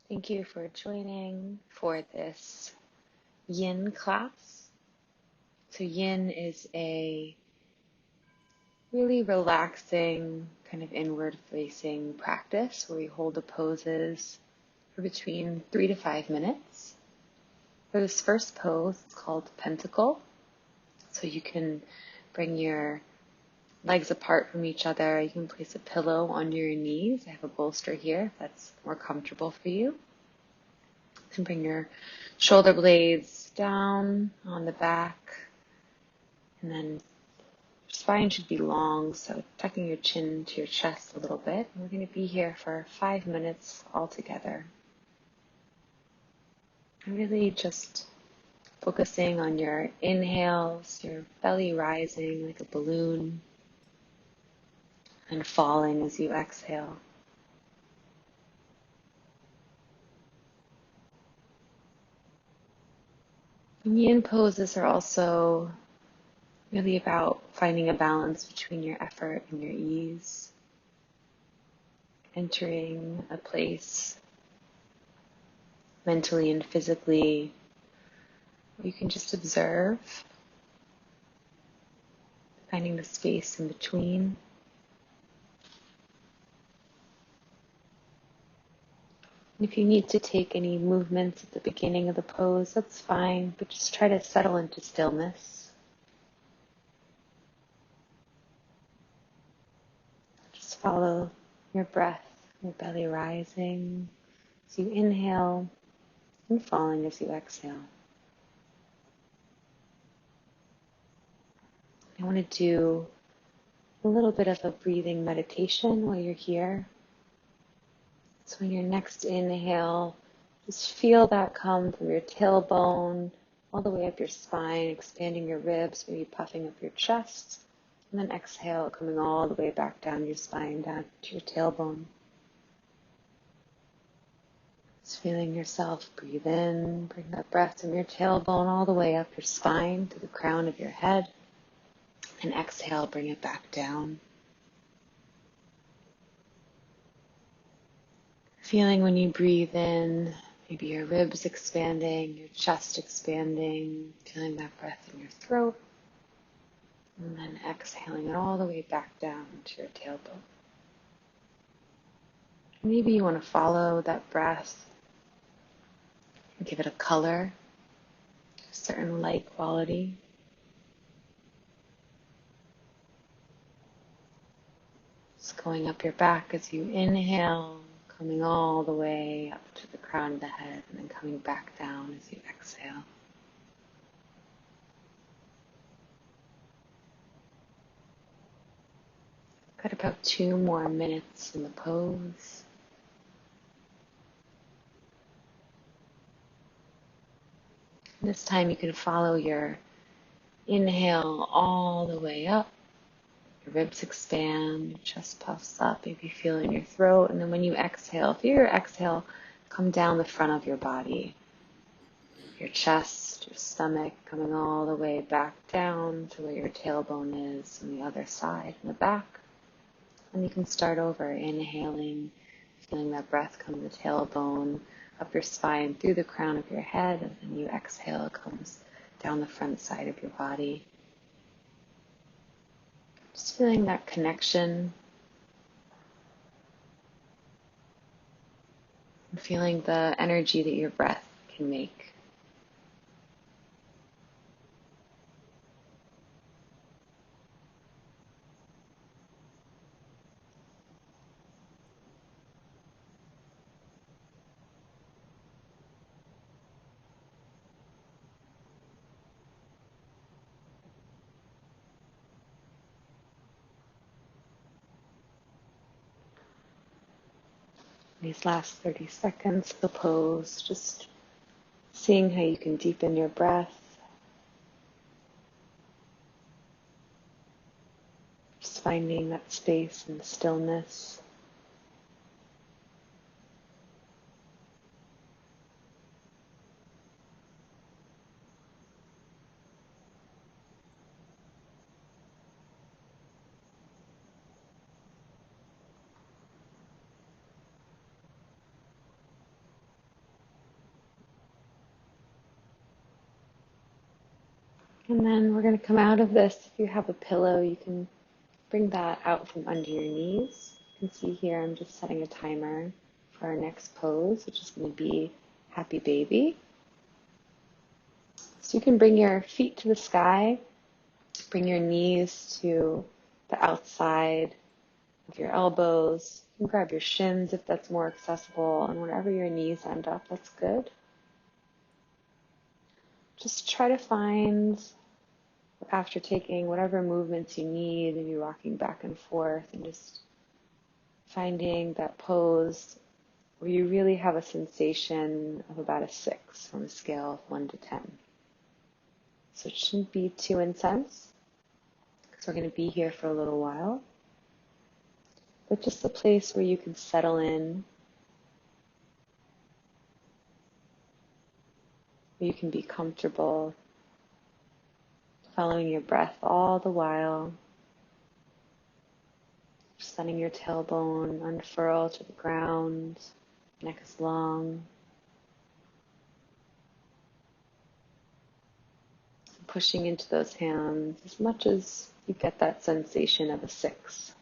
Thank you for joining for this Yin class. So Yin is a really relaxing, kind of inward facing practice where we hold the poses for between 3 to 5 minutes. For this first pose, it's called Pentacle. So you can bring your legs apart from each other. You can place a pillow under your knees. I have a bolster here if that's more comfortable for you. You can bring your shoulder blades down on the back, and then your spine should be long, so tucking your chin to your chest a little bit. We're going to be here for 5 minutes all together. Really just focusing on your inhales, your belly rising like a balloon, and falling as you exhale. Yin poses are also really about finding a balance between your effort and your ease, entering a place mentally and physically where you can just observe, finding the space in between. And if you need to take any movements at the beginning of the pose, that's fine, but just try to settle into stillness. Just follow your breath, your belly rising as you inhale and falling as you exhale. I want to do a little bit of a breathing meditation while you're here. So in your next inhale, just feel that come from your tailbone all the way up your spine, expanding your ribs, maybe puffing up your chest. And then exhale, coming all the way back down your spine, down to your tailbone. Just feeling yourself breathe in, bring that breath from your tailbone all the way up your spine to the crown of your head. And exhale, bring it back down. Feeling when you breathe in, maybe your ribs expanding, your chest expanding, feeling that breath in your throat, and then exhaling it all the way back down to your tailbone. Maybe you want to follow that breath and give it a color, a certain light quality. Just going up your back as you inhale, coming all the way up to the crown of the head, and then coming back down as you exhale. Got about 2 more minutes in the pose. This time you can follow your inhale all the way up. Your ribs expand, your chest puffs up, maybe feel in your throat. And then when you exhale, feel your exhale come down the front of your body. Your chest, your stomach coming all the way back down to where your tailbone is on the other side in the back. And you can start over, inhaling, feeling that breath come to the tailbone, up your spine, through the crown of your head, and then you exhale, it comes down the front side of your body. Just feeling that connection, and feeling the energy that your breath can make. These last 30 seconds of the pose, just seeing how you can deepen your breath. Just finding that space and stillness. And then we're going to come out of this. If you have a pillow, you can bring that out from under your knees. You can see here I'm just setting a timer for our next pose, which is going to be Happy Baby. So you can bring your feet to the sky, bring your knees to the outside of your elbows. You can grab your shins if that's more accessible, and wherever your knees end up, that's good. Just try to find, after taking whatever movements you need, maybe rocking back and forth, and just finding that pose where you really have a sensation of about a 6 on a scale of 1 to 10. So it shouldn't be too intense, because we're going to be here for a little while. But just a place where you can settle in, where you can be comfortable, following your breath all the while. Just letting your tailbone unfurl to the ground, neck is long. Pushing into those hands as much as you get that sensation of a 6.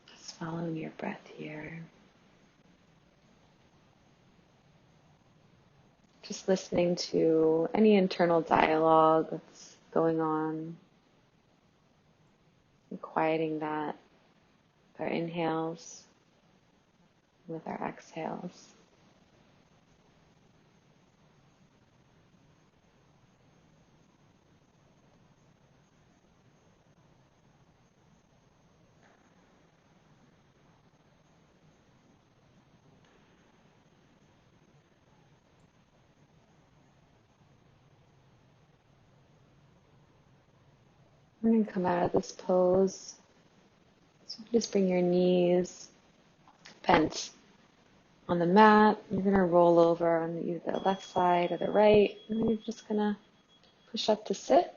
Just following your breath here. Just listening to any internal dialogue that's going on, and quieting that with our inhales, with our exhales. We're going to come out of this pose. So just bring your knees bent on the mat. You're going to roll over on either the left side or the right. And then you're just going to push up to sit.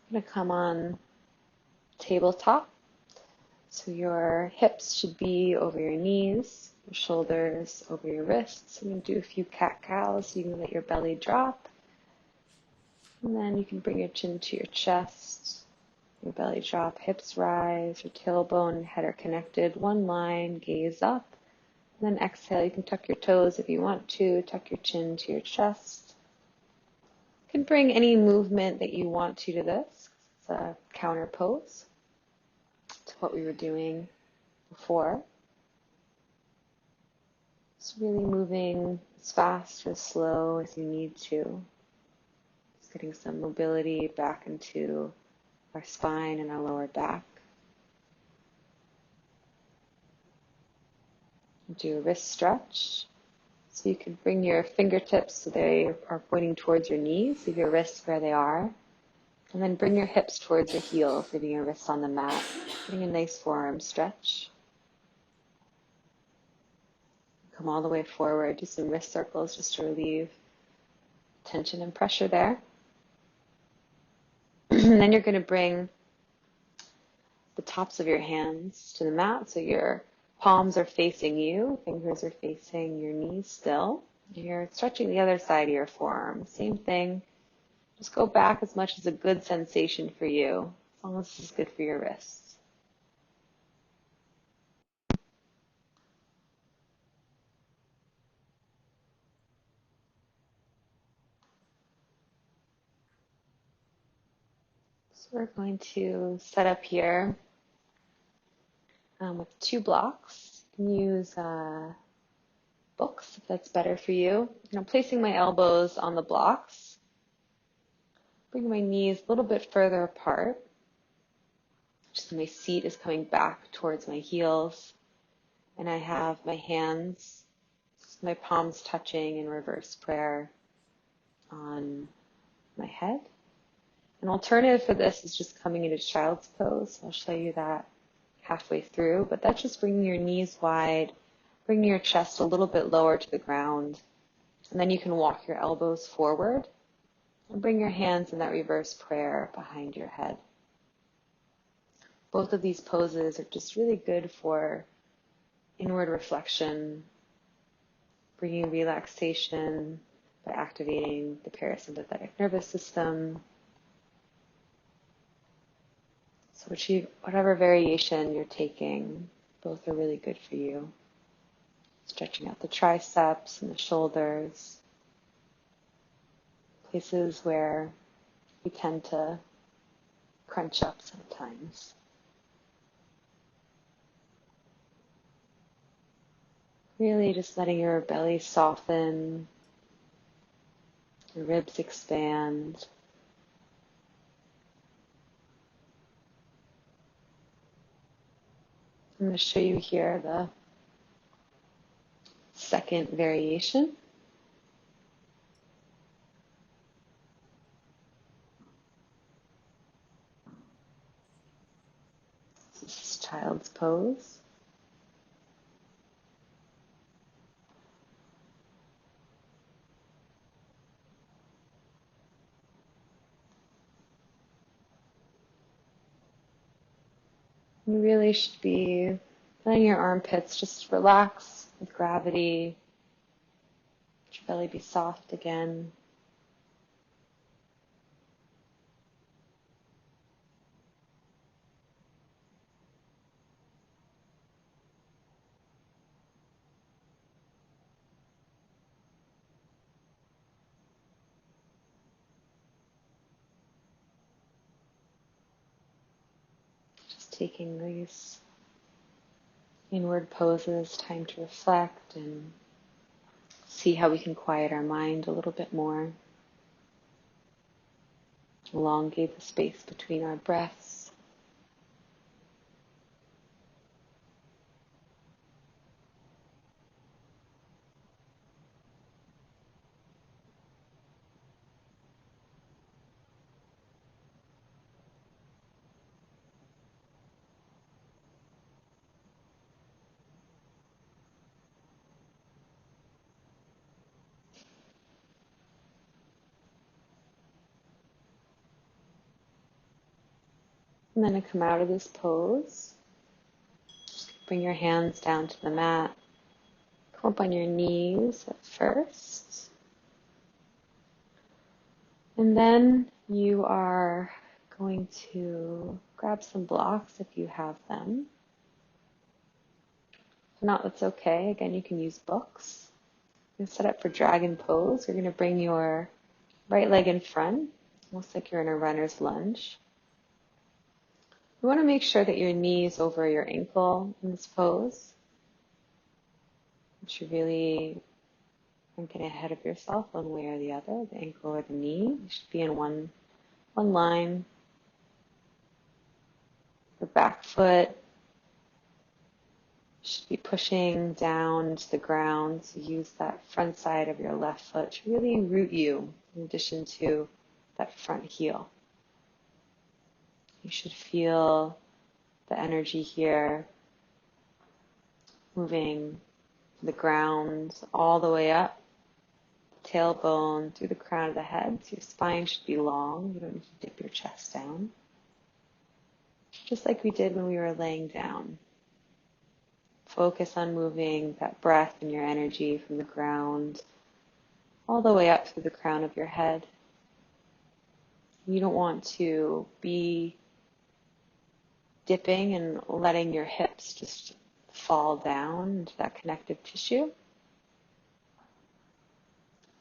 You're going to come on tabletop. So your hips should be over your knees, your shoulders over your wrists. I'm going to do a few cat-cows so you can let your belly drop. And then you can bring your chin to your chest, your belly drop, hips rise, your tailbone and head are connected. One line, gaze up. And then exhale, you can tuck your toes if you want to, tuck your chin to your chest. You can bring any movement that you want to this. It's a counter pose to what we were doing before. Just really moving as fast or as slow as you need to. Just getting some mobility back into our spine and our lower back. Do a wrist stretch. So you can bring your fingertips so they are pointing towards your knees, leave your wrists where they are. And then bring your hips towards your heels, leaving your wrists on the mat. Getting a nice forearm stretch. Come all the way forward. Do some wrist circles just to relieve tension and pressure there. And then you're going to bring the tops of your hands to the mat. So your palms are facing you, fingers are facing your knees still. You're stretching the other side of your forearm. Same thing. Just go back as much as a good sensation for you, as long as this is good for your wrists. So we're going to set up here with 2 blocks. You can use books if that's better for you. And I'm placing my elbows on the blocks. Bring my knees a little bit further apart. Just so my seat is coming back towards my heels. And I have my hands, my palms touching in reverse prayer on my head. An alternative for this is just coming into child's pose. I'll show you that halfway through, but that's just bringing your knees wide, bringing your chest a little bit lower to the ground, and then you can walk your elbows forward And bring your hands in that reverse prayer behind your head. Both of these poses are just really good for inward reflection, bringing relaxation by activating the parasympathetic nervous system. So achieve whatever variation you're taking, both are really good for you. Stretching out the triceps and the shoulders, places where we tend to crunch up sometimes. Really just letting your belly soften, your ribs expand. I'm going to show you here the second variation. This is child's pose. You really should be letting your armpits just relax with gravity. Let your belly be soft again. Just taking these inward poses, time to reflect and see how we can quiet our mind a little bit more. Elongate the space between our breaths. And then to come out of this pose, just bring your hands down to the mat. Come up on your knees at first. And then you are going to grab some blocks if you have them. If not, that's okay. Again, you can use books. You're set up for dragon pose. You're going to bring your right leg in front, almost like you're in a runner's lunge. You want to make sure that your knee is over your ankle in this pose. You should really don't get ahead of yourself one way or the other, the ankle or the knee. You should be in one line. Your back foot should be pushing down to the ground. So use that front side of your left foot to really root you in addition to that front heel. You should feel the energy here moving to the ground all the way up, tailbone through the crown of the head. So your spine should be long. You don't need to dip your chest down. Just like we did when we were laying down. Focus on moving that breath and your energy from the ground all the way up through the crown of your head. You don't want to be dipping and letting your hips just fall down into that connective tissue,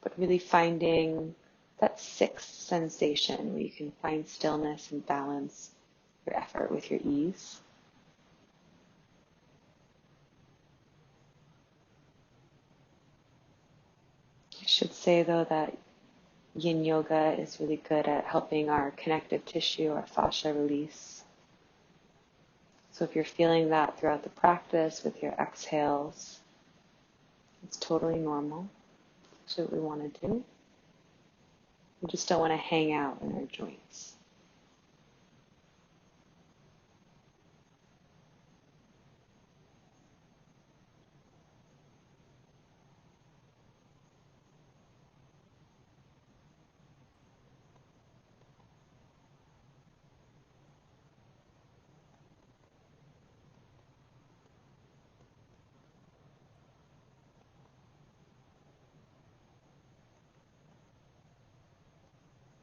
but really finding that sixth sensation where you can find stillness and balance your effort with your ease. I should say, though, that Yin Yoga is really good at helping our connective tissue, our fascia release. So if you're feeling that throughout the practice with your exhales, it's totally normal. It's what we want to do. We just don't want to hang out in our joints.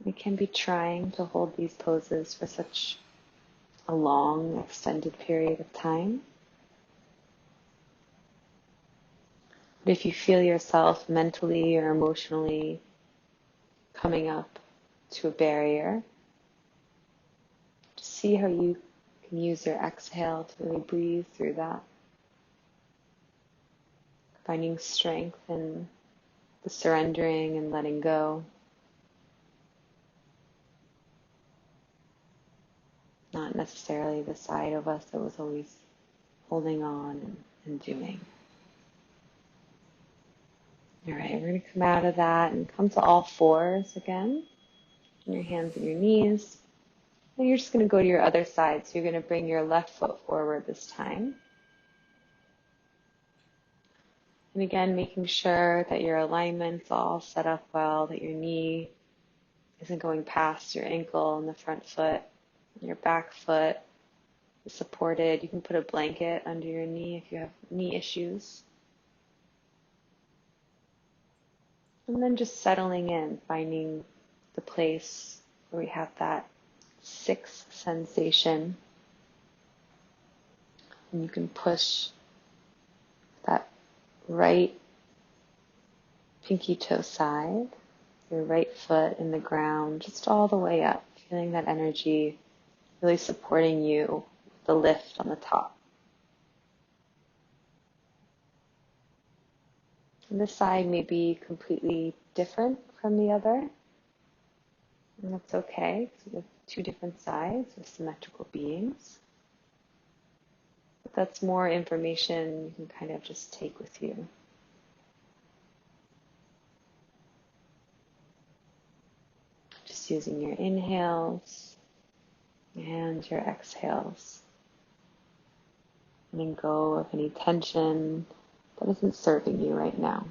It can be trying to hold these poses for such a long, extended period of time. But if you feel yourself mentally or emotionally coming up to a barrier, just see how you can use your exhale to really breathe through that. Finding strength in the surrendering and letting go. Not necessarily the side of us that was always holding on and doing. All right, we're going to come out of that and come to all fours again. On your hands and your knees. And you're just going to go to your other side. So you're going to bring your left foot forward this time. And again, making sure that your alignment's all set up well, that your knee isn't going past your ankle and the front foot. Your back foot is supported. You can put a blanket under your knee if you have knee issues. And then just settling in, finding the place where we have that sixth sensation. And you can push that right pinky toe side, your right foot in the ground, just all the way up, feeling that energy really supporting you, the lift on the top. And this side may be completely different from the other, and that's okay, because we have two different sides, we're symmetrical beings. But that's more information you can kind of just take with you. Just using your inhales and your exhales. Letting go of any tension that isn't serving you right now.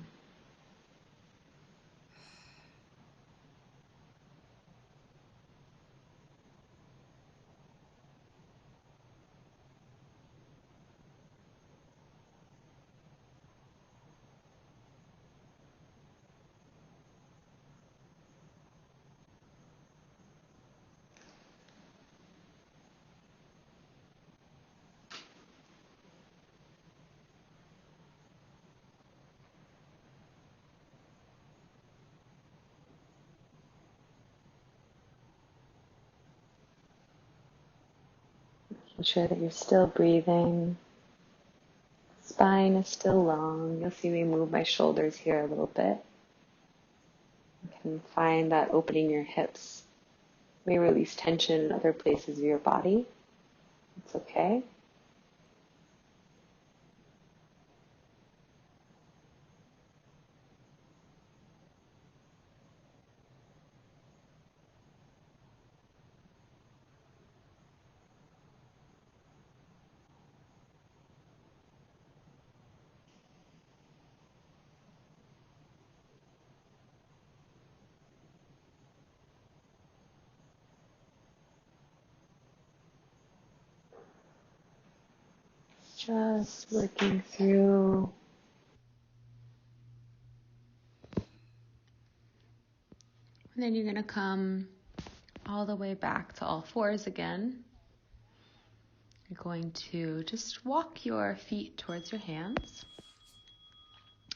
Ensure that you're still breathing. Spine is still long. You'll see me move my shoulders here a little bit. You can find that opening your hips may release tension in other places of your body. It's okay. Just working through. And then you're going to come all the way back to all fours again. You're going to just walk your feet towards your hands.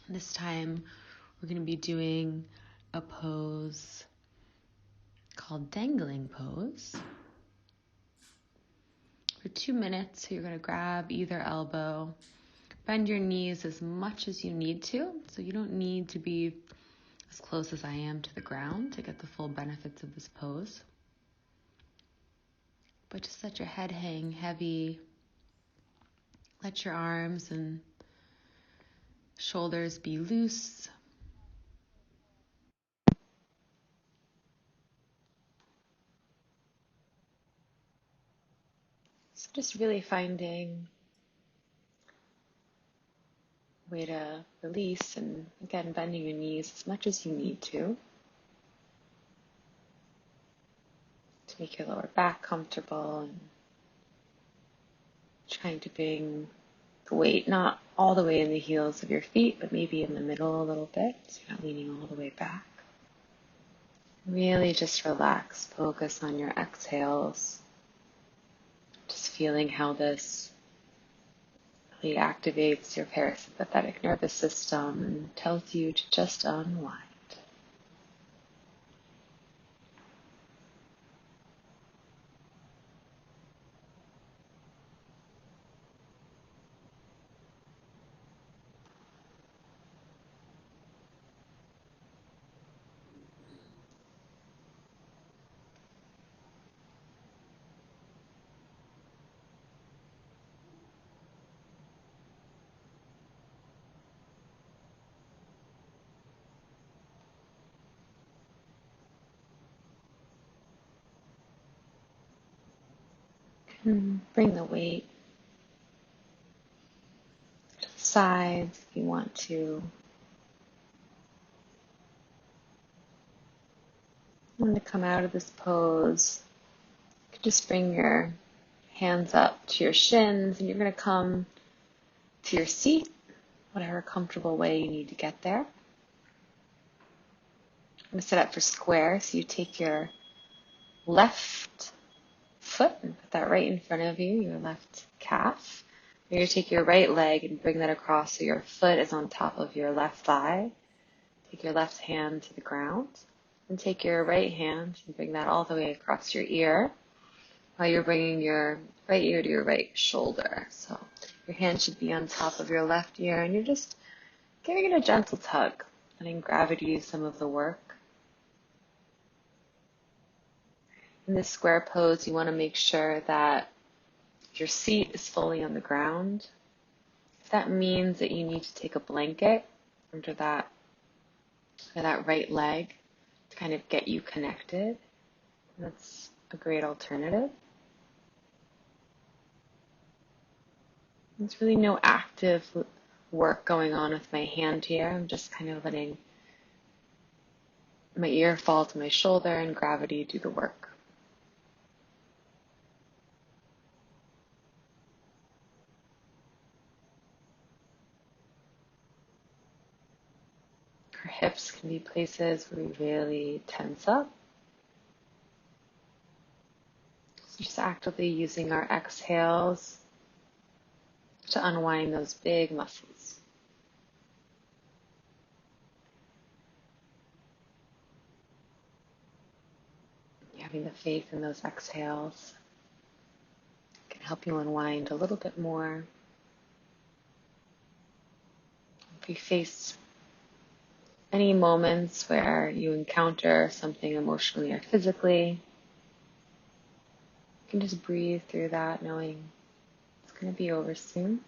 This time we're going to be doing a pose called dangling pose. For 2 minutes, you're going to grab either elbow, bend your knees as much as you need to, so you don't need to be as close as I am to the ground to get the full benefits of this pose. But just let your head hang heavy. Let your arms and shoulders be loose. So just really finding a way to release and, again, bending your knees as much as you need to make your lower back comfortable, and trying to bring the weight not all the way in the heels of your feet, but maybe in the middle a little bit, so you're not leaning all the way back. Really just relax, focus on your exhales, just feeling how this really activates your parasympathetic nervous system and tells you to just unwind. Bring the weight to the sides if you want to. When to come out of this pose, you can just bring your hands up to your shins and you're going to come to your seat, whatever comfortable way you need to get there. I'm going to set up for square, so you take your left foot and put that right in front of you, your left calf. You're going to take your right leg and bring that across so your foot is on top of your left thigh. Take your left hand to the ground and take your right hand and bring that all the way across your ear while you're bringing your right ear to your right shoulder. So your hand should be on top of your left ear and you're just giving it a gentle tug, letting gravity do some of the work. In this square pose, you want to make sure that your seat is fully on the ground. If that means that you need to take a blanket under that right leg to kind of get you connected, that's a great alternative. There's really no active work going on with my hand here. I'm just kind of letting my ear fall to my shoulder and gravity do the work. Our hips can be places where we really tense up. So just actively using our exhales to unwind those big muscles. Having the faith in those exhales can help you unwind a little bit more. If you face any moments where you encounter something emotionally or physically, you can just breathe through that, knowing it's going to be over soon.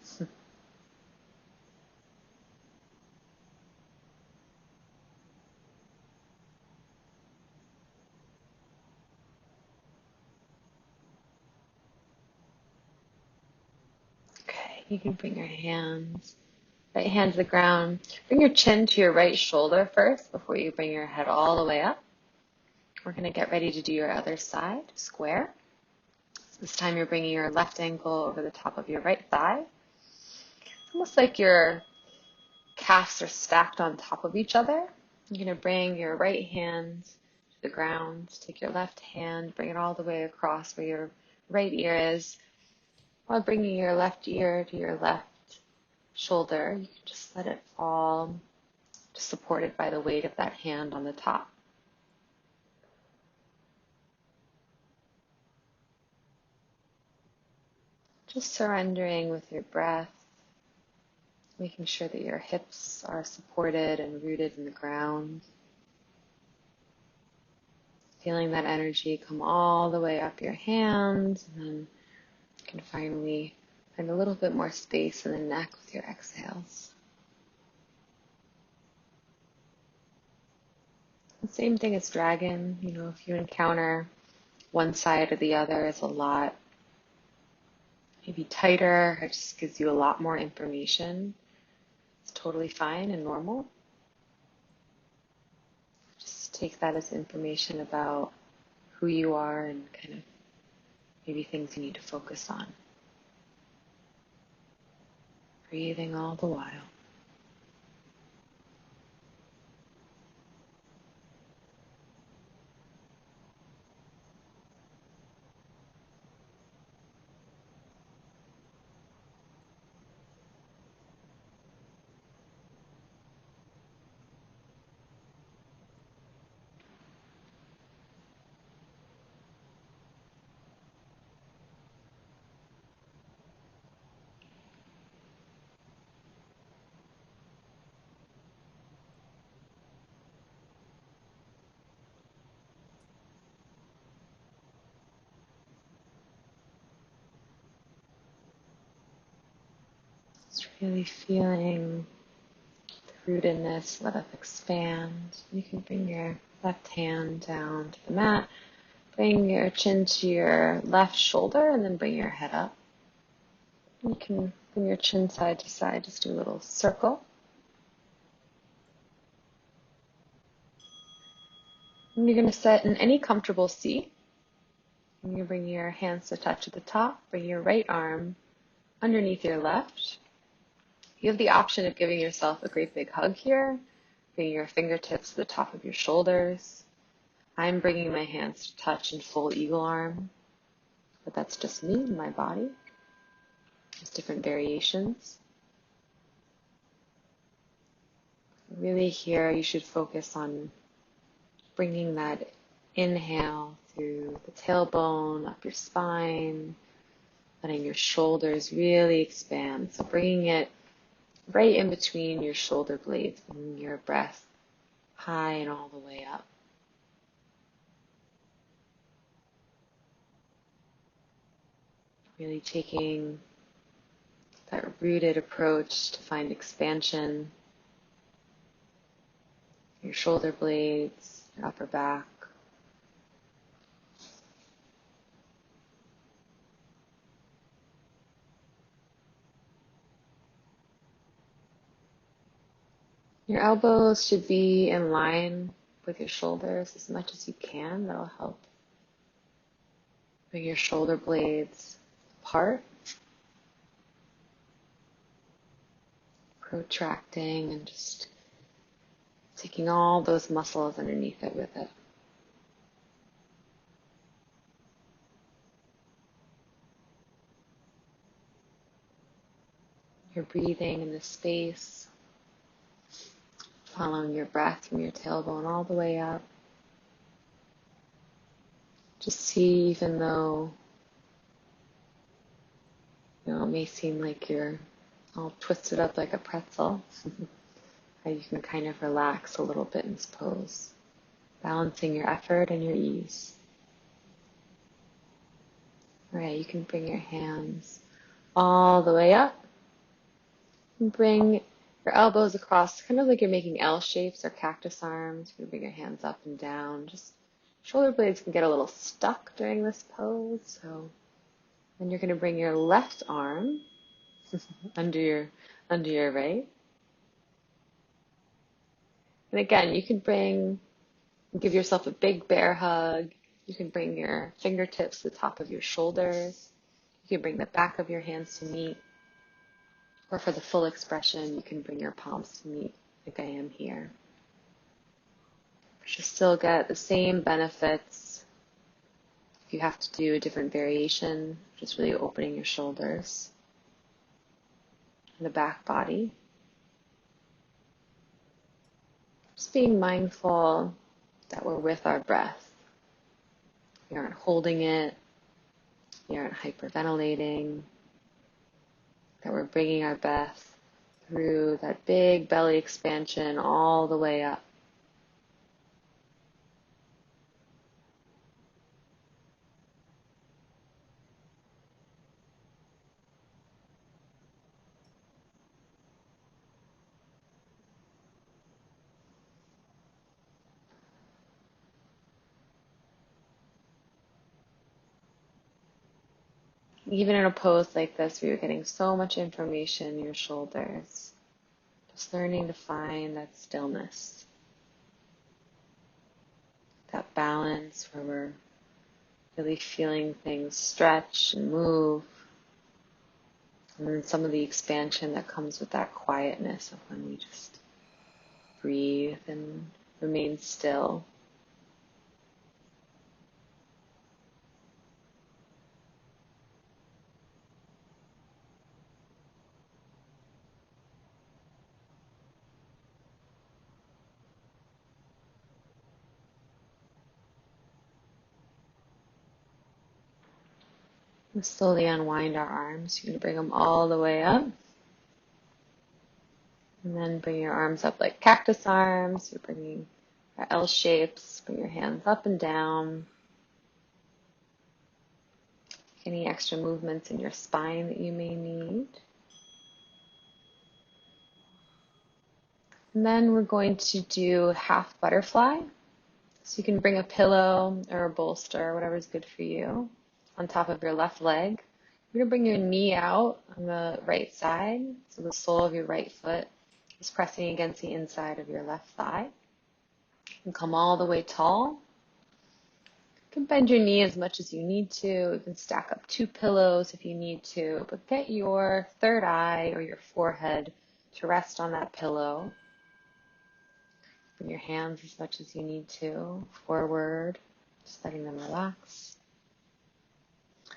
Okay, you can bring your right hand to the ground. Bring your chin to your right shoulder first before you bring your head all the way up. We're going to get ready to do your other side, square. So this time you're bringing your left ankle over the top of your right thigh. It's almost like your calves are stacked on top of each other. You're going to bring your right hand to the ground. Take your left hand, bring it all the way across where your right ear is, while bringing your left ear to your left shoulder. You can just let it fall, just supported by the weight of that hand on the top. Just surrendering with your breath, making sure that your hips are supported and rooted in the ground. Feeling that energy come all the way up your hands, and then you can finally find a little bit more space in the neck with your exhales. The same thing as dragon. If you encounter one side or the other is a lot maybe tighter, it just gives you a lot more information. It's totally fine and normal. Just take that as information about who you are and kind of maybe things you need to focus on. Breathing all the while. Really feeling the rootedness, let it expand. You can bring your left hand down to the mat. Bring your chin to your left shoulder and then bring your head up. You can bring your chin side to side, just do a little circle. And you're going to sit in any comfortable seat. And you bring your hands to touch at the top. Bring your right arm underneath your left. You have the option of giving yourself a great big hug here. Bring your fingertips to the top of your shoulders. I'm bringing my hands to touch in full eagle arm, but that's just me and my body. There's different variations. Really here, you should focus on bringing that inhale through the tailbone, up your spine, letting your shoulders really expand. So bringing it right in between your shoulder blades, bringing your breath high and all the way up. Really taking that rooted approach to find expansion. Your shoulder blades, your upper back. Your elbows should be in line with your shoulders as much as you can. That'll help bring your shoulder blades apart, protracting and just taking all those muscles underneath it with it. You're breathing in this space, following your breath from your tailbone all the way up. Just see, even though it may seem like you're all twisted up like a pretzel, how you can kind of relax a little bit in this pose, balancing your effort and your ease. All right, you can bring your hands all the way up and bring your elbows across, kind of like you're making L shapes or cactus arms. You can bring your hands up and down. Just shoulder blades can get a little stuck during this pose, so then you're going to bring your left arm under your right. And again, you can give yourself a big bear hug. You can bring your fingertips to the top of your shoulders. You can bring the back of your hands to meet. Or for the full expression, you can bring your palms to meet like I am here. But you still get the same benefits. If you have to do a different variation, just really opening your shoulders and the back body. Just being mindful that we're with our breath. We aren't holding it. We aren't hyperventilating. That we're bringing our breath through that big belly expansion all the way up. Even in a pose like this, where you're getting so much information in your shoulders, just learning to find that stillness, that balance where we're really feeling things stretch and move, and then some of the expansion that comes with that quietness of when we just breathe and remain still. And slowly unwind our arms. You're going to bring them all the way up. And then bring your arms up like cactus arms. You're bringing our L shapes. Bring your hands up and down. Any extra movements in your spine that you may need. And then we're going to do half butterfly. So you can bring a pillow or a bolster, whatever's good for you, on top of your left leg. You're going to bring your knee out on the right side, so the sole of your right foot is pressing against the inside of your left thigh. And come all the way tall. You can bend your knee as much as you need to. You can stack up 2 pillows if you need to, but get your third eye or your forehead to rest on that pillow. Bring your hands as much as you need to forward, just letting them relax.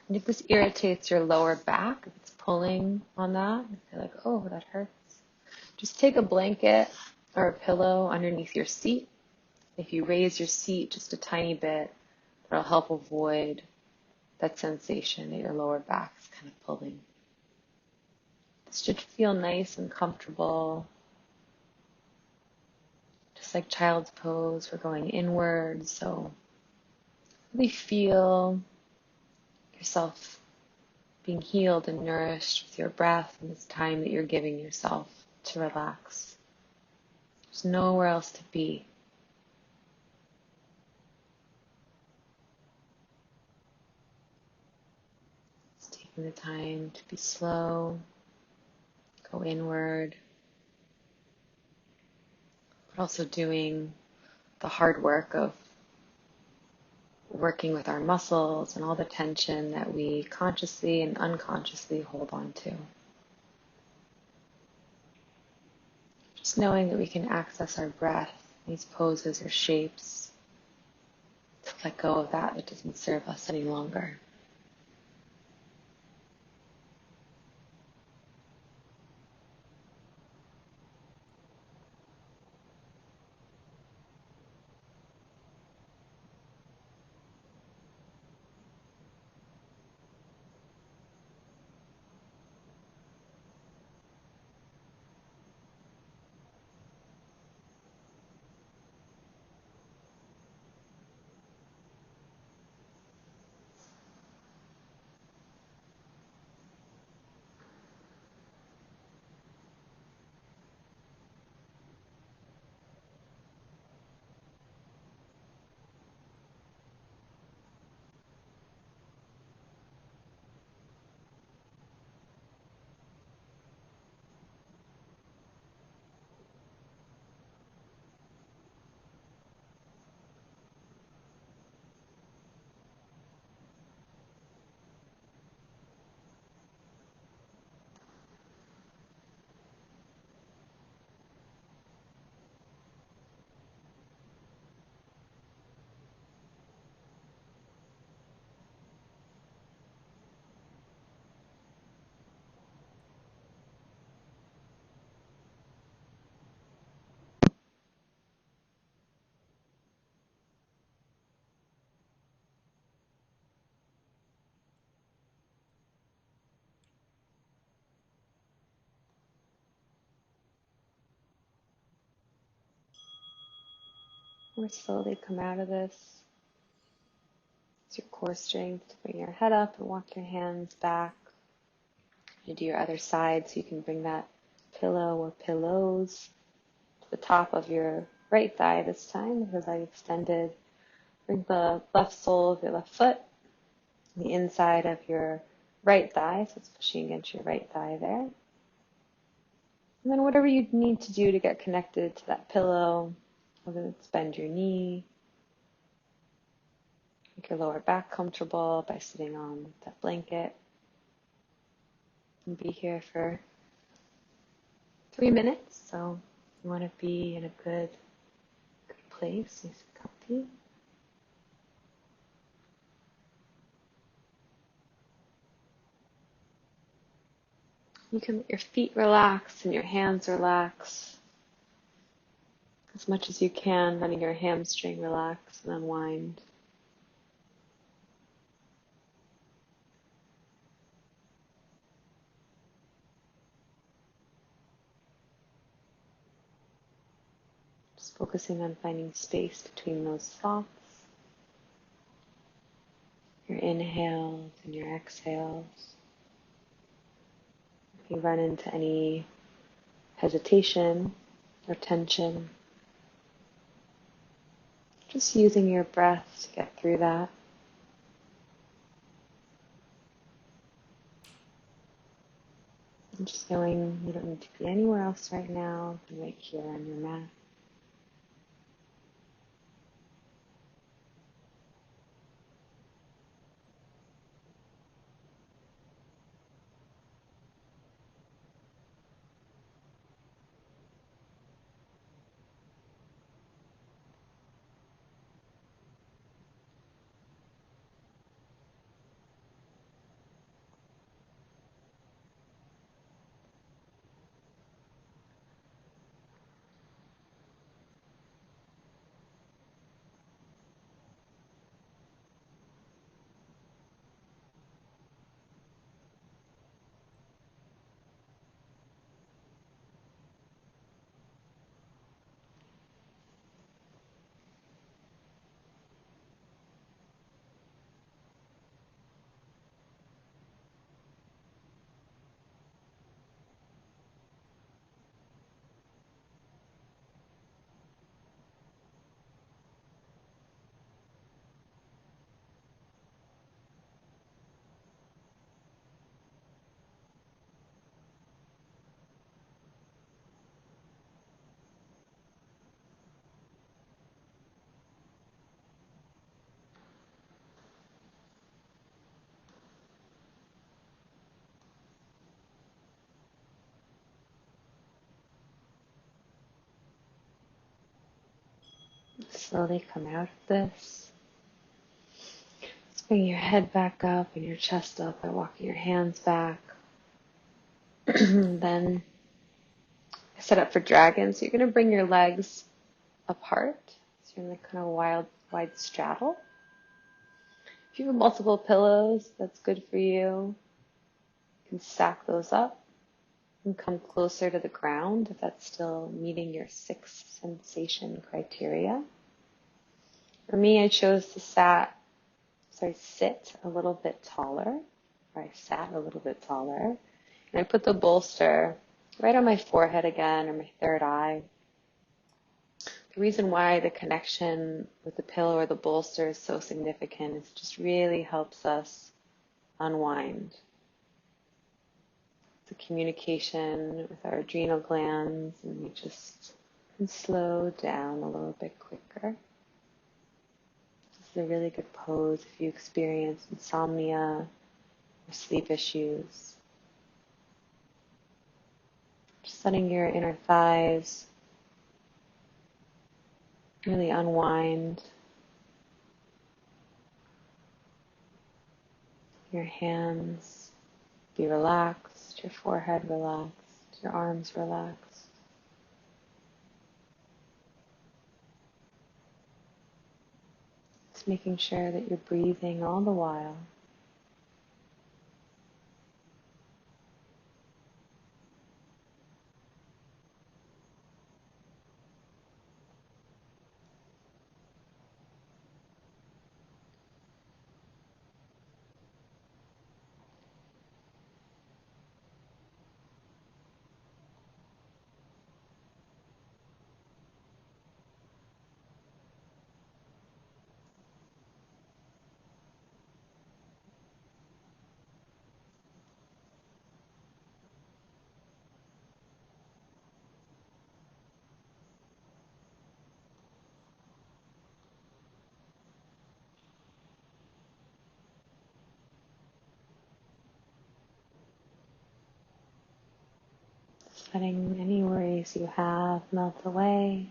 And if this irritates your lower back, if it's pulling on that, if you're like, oh, that hurts, just take a blanket or a pillow underneath your seat. If you raise your seat just a tiny bit, that'll help avoid that sensation that your lower back is kind of pulling. This should feel nice and comfortable. Just like child's pose, we're going inward, so really feel yourself being healed and nourished with your breath and this time that you're giving yourself to relax. There's nowhere else to be. Just taking the time to be slow, go inward, but also doing the hard work of working with our muscles and all the tension that we consciously and unconsciously hold on to. Just knowing that we can access our breath, these poses or shapes, to let go of that doesn't serve us any longer. We're slowly come out of this. It's your core strength to bring your head up and walk your hands back. You do your other side so you can bring that pillow or pillows to the top of your right thigh this time with your leg extended. Bring the left sole of your left foot, the inside of your right thigh, so it's pushing against your right thigh there. And then whatever you need to do to get connected to that pillow, whether it's bend your knee, make your lower back comfortable by sitting on that blanket, and be here for 3 minutes. So you want to be in a good place, nice and comfy. You can let your feet relax and your hands relax as much as you can, letting your hamstring relax and unwind. Just focusing on finding space between those thoughts, your inhales and your exhales. If you run into any hesitation, or tension. Just using your breath to get through that. And just knowing you don't need to be anywhere else right now, right here on your mat. Slowly come out of this. Just bring your head back up and your chest up by walking your hands back. Then set up for dragon. So you're going to bring your legs apart. So you're in the kind of wide straddle. If you have multiple pillows, that's good for you. You can stack those up and come closer to the ground if that's still meeting your 6 sensation criteria. For me, I chose to sit a little bit taller, or I sat a little bit taller. And I put the bolster right on my forehead again, or my third eye. The reason why the connection with the pillow or the bolster is so significant is it just really helps us unwind. It's a communication with our adrenal glands, and we just can slow down a little bit quicker. This is a really good pose if you experience insomnia or sleep issues. Just letting your inner thighs really unwind. Your hands be relaxed, your forehead relaxed, your arms relaxed. Just making sure that you're breathing all the while. Just letting any worries you have melt away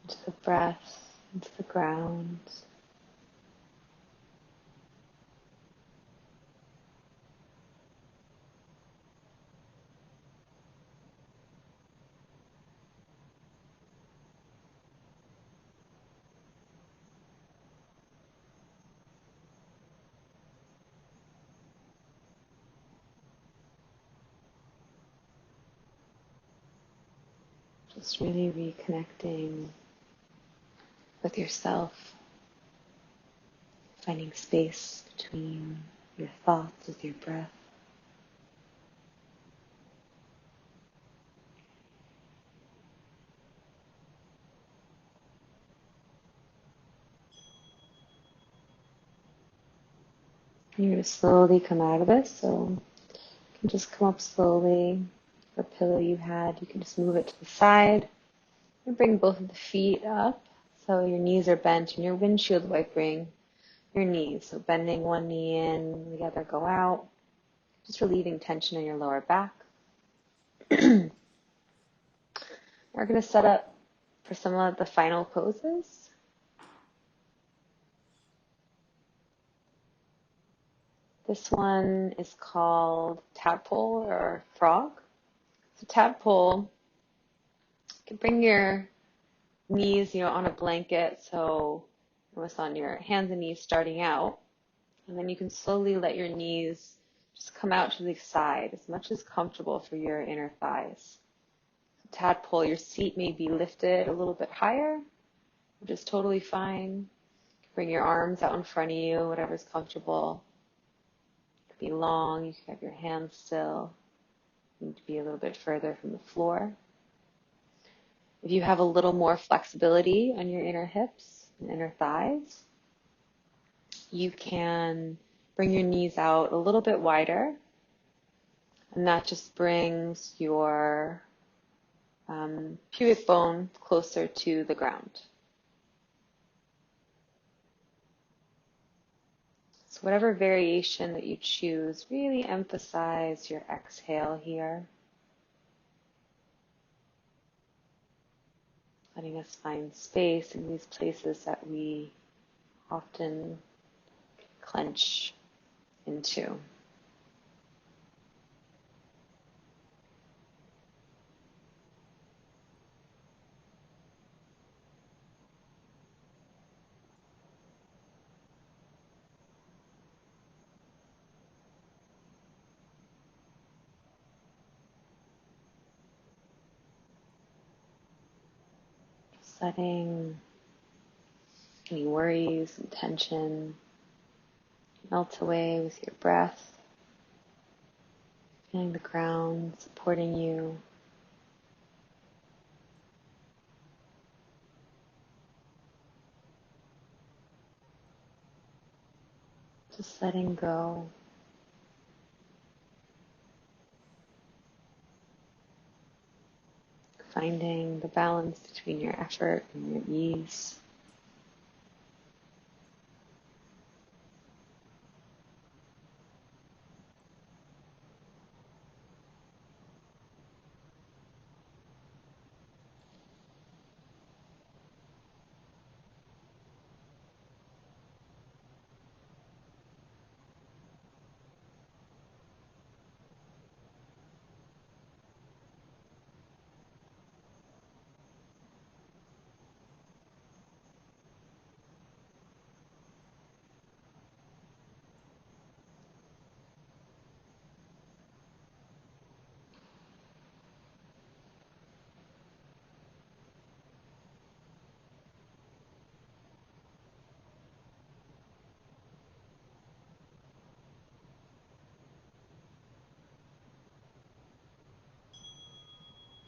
into the breath, into the ground. Just really reconnecting with yourself, finding space between your thoughts with your breath. You're going to slowly come out of this. So you can just come up slowly. The pillow you had, you can just move it to the side and bring both of the feet up. So your knees are bent and your windshield wiping your knees. So bending one knee in, the other go out. Just relieving tension in your lower back. We're going to set up for some of the final poses. This one is called tadpole or frog. So tadpole, you can bring your knees, on a blanket, so almost on your hands and knees starting out. And then you can slowly let your knees just come out to the side as much as comfortable for your inner thighs. So tadpole, your seat may be lifted a little bit higher, which is totally fine. Bring your arms out in front of you, whatever's comfortable. It could be long, you can have your hands still. You need to be a little bit further from the floor. If you have a little more flexibility on your inner hips and inner thighs, you can bring your knees out a little bit wider, and that just brings your pubic bone closer to the ground. So whatever variation that you choose, really emphasize your exhale here. Letting us find space in these places that we often clench into. Letting any worries and tension melt away with your breath. Feeling the ground supporting you. Just letting go. Finding the balance between your effort and your ease.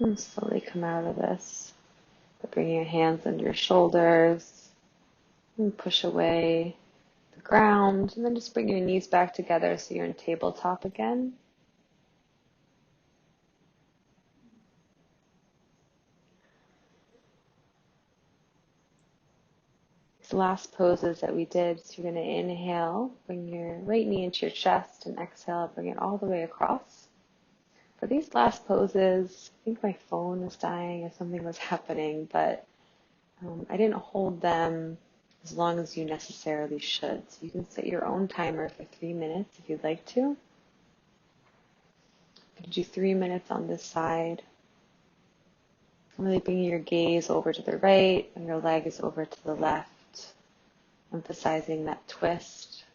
And slowly come out of this by bringing your hands under your shoulders and push away the ground, and then just bring your knees back together so you're in tabletop again. These last poses that we did, so you're going to inhale, bring your right knee into your chest, and exhale, bring it all the way across. For these last poses, I think my phone was dying or something was happening, but I didn't hold them as long as you necessarily should. So you can set your own timer for 3 minutes if you'd like to. You can do 3 minutes on this side. Really bringing your gaze over to the right and your leg is over to the left, emphasizing that twist.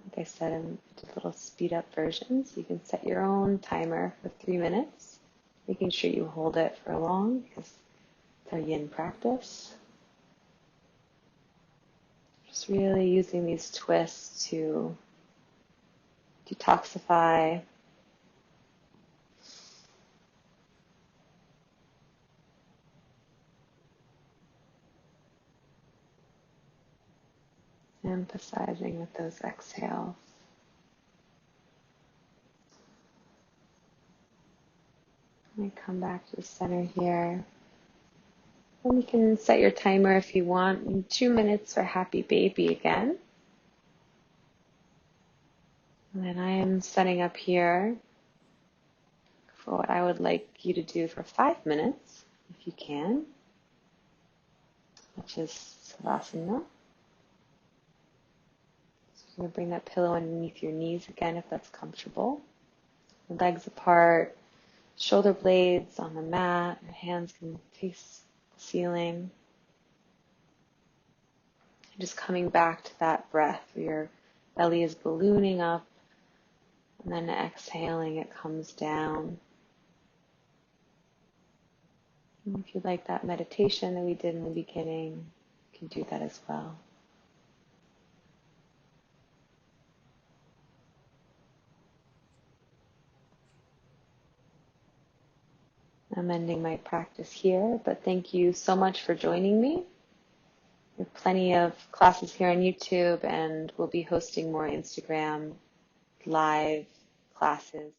Like I said, in a little speed up version, so you can set your own timer for 3 minutes, making sure you hold it for long because it's our yin practice. Just really using these twists to detoxify Emphasizing with those exhales. And come back to the center here. And you can set your timer if you want in 2 minutes for happy baby again. And then I am setting up here for what I would like you to do for 5 minutes, if you can, which is Savasana. So you're going to bring that pillow underneath your knees again if that's comfortable. Your legs apart, shoulder blades on the mat, your hands can face the ceiling. Just coming back to that breath where your belly is ballooning up, and then exhaling, it comes down. And if you like that meditation that we did in the beginning, you can do that as well. I'm ending my practice here, but thank you so much for joining me. We have plenty of classes here on YouTube, and we'll be hosting more Instagram live classes.